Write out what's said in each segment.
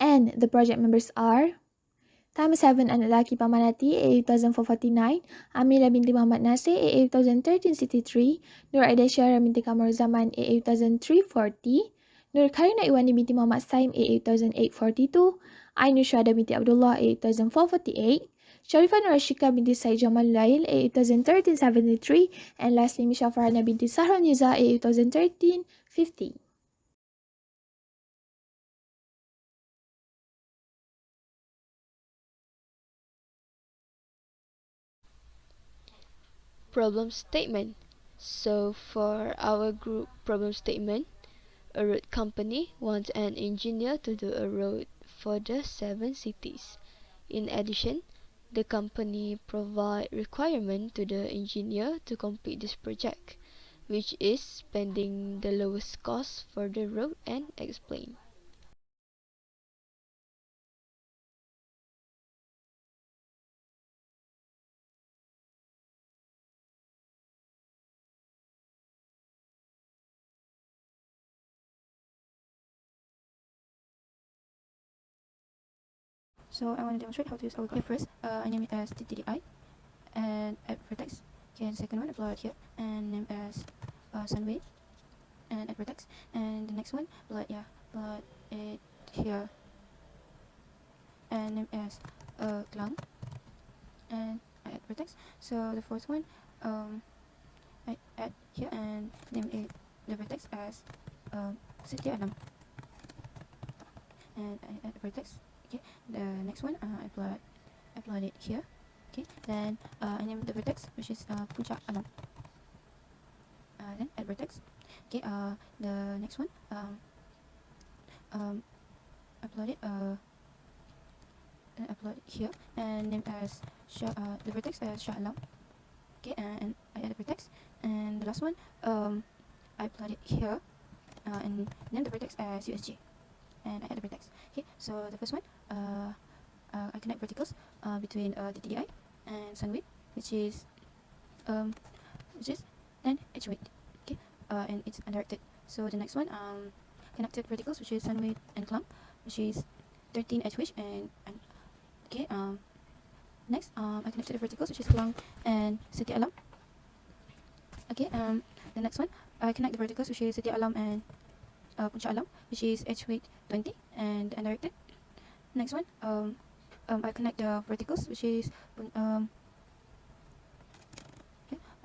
And the project members are Time 7 anak lelaki Pamanati A8449, Amira binti Muhammad Nasir A801363, Nur Aida Syara binti Kamar Zaman A800340, Nur Karina Iwani binti Muhammad Saim A800842, Ainur Syahada binti Abdullah A8448, Sharifah Nur Ashika binti Said Jamal Lail A801373, and lastly Misha Farhana binti Sahran Niza A801350. Problem statement. So for our group problem statement, a road company wants an engineer to do a road for the 7 cities. In addition, the company provide requirement to the engineer to complete this project, which is spending the lowest cost for the road and explain. So I want to demonstrate how to use our code. First, I name it as TTDI and add vertex. Okay, the second one, upload here and name as Sunway and add vertex. And the next one, upload it here and name as Clown and I add vertex. So the fourth one, I add here and name it the vertex as City Alam and I add the vertex. Okay, the next one, I upload it here. Okay, then I name the vertex which is Puncak Alam. Then add vertex. Okay, the next one, upload it upload it here and name as the vertex as Shah Alam. Okay, and I add the vertex. And the last one, I upload it here and name the vertex as USG and I add the vertex. Okay, so the first one, I connect verticals between TTDI and Sunway, which is 10 edge weight. Okay, and it's undirected. So the next one, connected verticals, which is Sunway and Clump, which is 13 edge weight and okay. Next, I connected the verticals, which is Clump and City Alam. Okay, the next one, I connect the verticals, which is City Alam and Puncak Alam, which is edge weight 20 and undirected. Next one, I connect the verticals, which is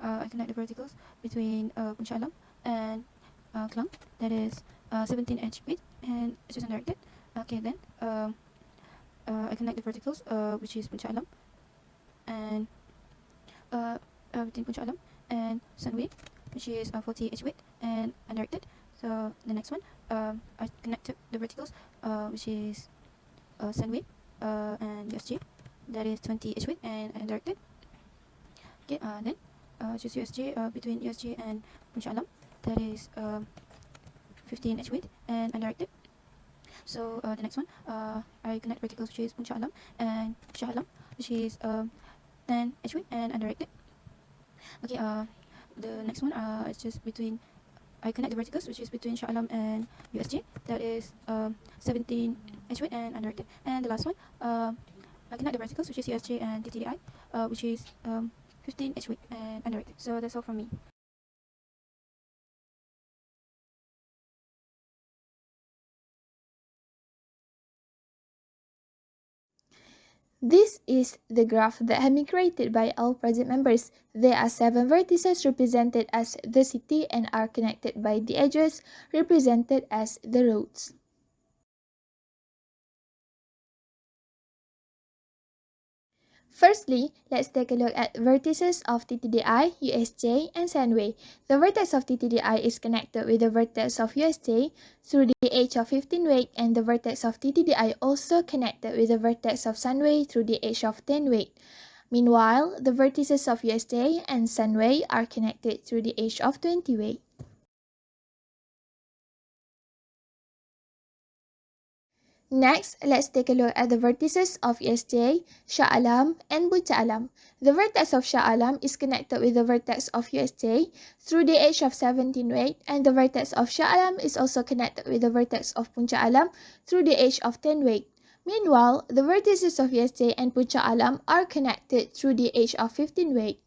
I connect the verticals between Puncak Alam and Klang, that is 17 edge width and it's just undirected. Okay, then I connect the verticals, which is Puncak Alam and between Puncak Alam and Sunway, which is 40 edge width and undirected. So the next one, I connect the verticals, which is Sunway and USG, that is 20 edge width and undirected. Okay, then choose USG between USG and Puncak Alam, that is 15 edge width and undirected. So the next one, I connect verticals, which is Puncak Alam and Shah Alam, which is 10 edge width and undirected. Okay, the next one, it's just between, I connect the verticals, which is between Shah Alam and USG, that is 17 edge width and undirected. And the last one, I connect the verticals, which is USG and TTDI, which is 15 edge width and undirected. So that's all from me. This is the graph that has been created by all project members. There are 7 vertices represented as the city and are connected by the edges represented as the roads. Firstly, let's take a look at vertices of TTDI, USJ, and Sunway. The vertex of TTDI is connected with the vertex of USJ through the edge of 15 weight, and the vertex of TTDI also connected with the vertex of Sunway through the edge of 10 weight. Meanwhile, the vertices of USJ and Sunway are connected through the edge of 20 weight. Next, let's take a look at the vertices of USJ, Shah Alam, and Puncak Alam. The vertex of Shah Alam is connected with the vertex of USJ through the edge of 17 weight, and the vertex of Shah Alam is also connected with the vertex of Puncak Alam through the edge of 10 weight. Meanwhile, the vertices of USJ and Puncak Alam are connected through the edge of 15 weight.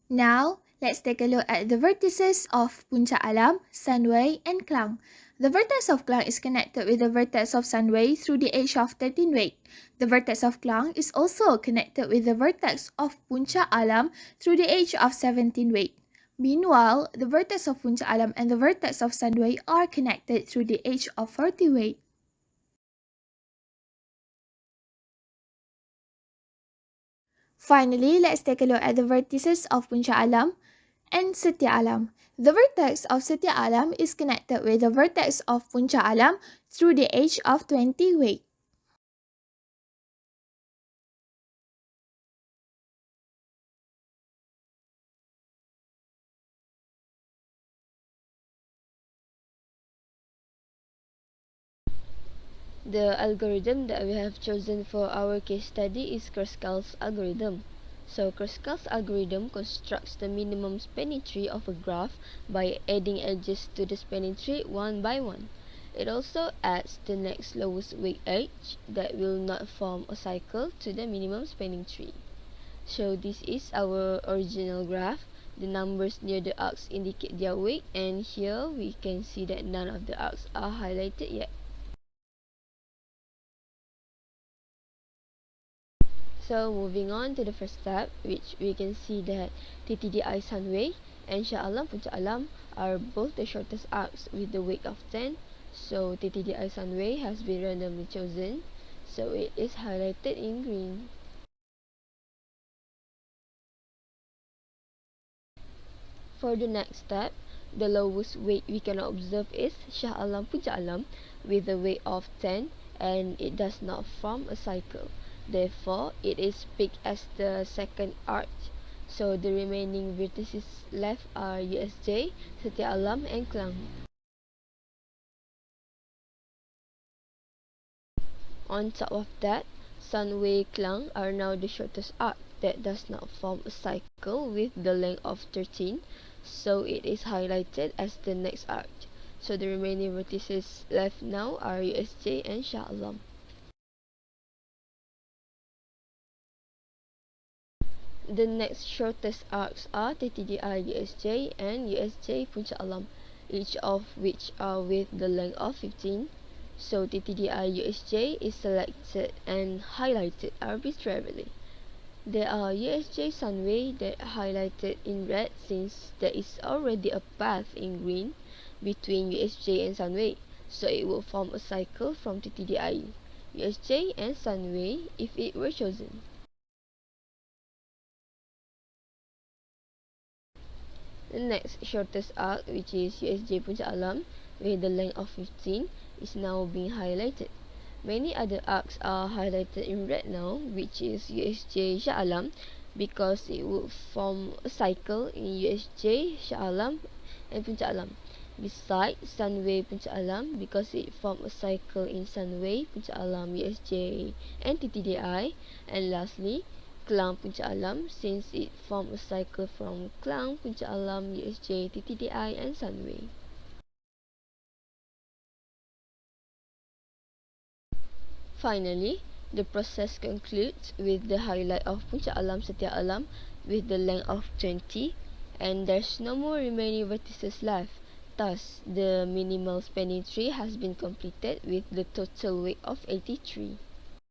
Now, let's take a look at the vertices of Puncak Alam, Sunway, and Klang. The vertex of Klang is connected with the vertex of Sunway through the edge of 13 weight. The vertex of Klang is also connected with the vertex of Puncak Alam through the edge of 17 weight. Meanwhile, the vertex of Puncak Alam and the vertex of Sunway are connected through the edge of 40 weight. Finally, let's take a look at the vertices of Puncak Alam and Setia Alam. The vertex of Setia Alam is connected with the vertex of Puncak Alam through the edge of 20 weight. The algorithm that we have chosen for our case study is Kruskal's algorithm. So Kruskal's algorithm constructs the minimum spanning tree of a graph by adding edges to the spanning tree one by one. It also adds the next lowest weight edge that will not form a cycle to the minimum spanning tree. So this is our original graph. The numbers near the arcs indicate their weight, and here we can see that none of the arcs are highlighted yet. So moving on to the first step, which we can see that TTDI Sunway and Shah Alam Puncak Alam are both the shortest arcs with the weight of 10. So TTDI Sunway has been randomly chosen, so it is highlighted in green. For the next step, the lowest weight we can observe is Shah Alam Puncak Alam with a weight of 10, and it does not form a cycle. Therefore, it is picked as the second arc. So the remaining vertices left are USJ, Setia Alam, and Klang. On top of that, Sunway Klang are now the shortest arc that does not form a cycle with the length of 13, so it is highlighted as the next arc. So the remaining vertices left now are USJ and Shah Alam. The next shortest arcs are TTDI USJ and USJ Puncak Alam, each of which are with the length of 15. So TTDI USJ is selected and highlighted arbitrarily. There are USJ Sunway that highlighted in red since there is already a path in green between USJ and Sunway, so it will form a cycle from TTDI, USJ and Sunway if it were chosen. The next shortest arc, which is USJ Puncak Alam with the length of 15, is now being highlighted. Many other arcs are highlighted in red now, which is USJ Shah Alam, because it would form a cycle in USJ Shah Alam and Puncak Alam. Besides Sunway Puncak Alam, because it formed a cycle in Sunway Puncak Alam USJ and TTDI. And lastly, Klang Puncak Alam, since it formed a cycle from Klang Puncak Alam USJ TTDI and Sunway. Finally, the process concludes with the highlight of Puncak Alam Setia Alam with the length of 20, and there's no more remaining vertices left. Thus, the minimal spanning tree has been completed with the total weight of 83.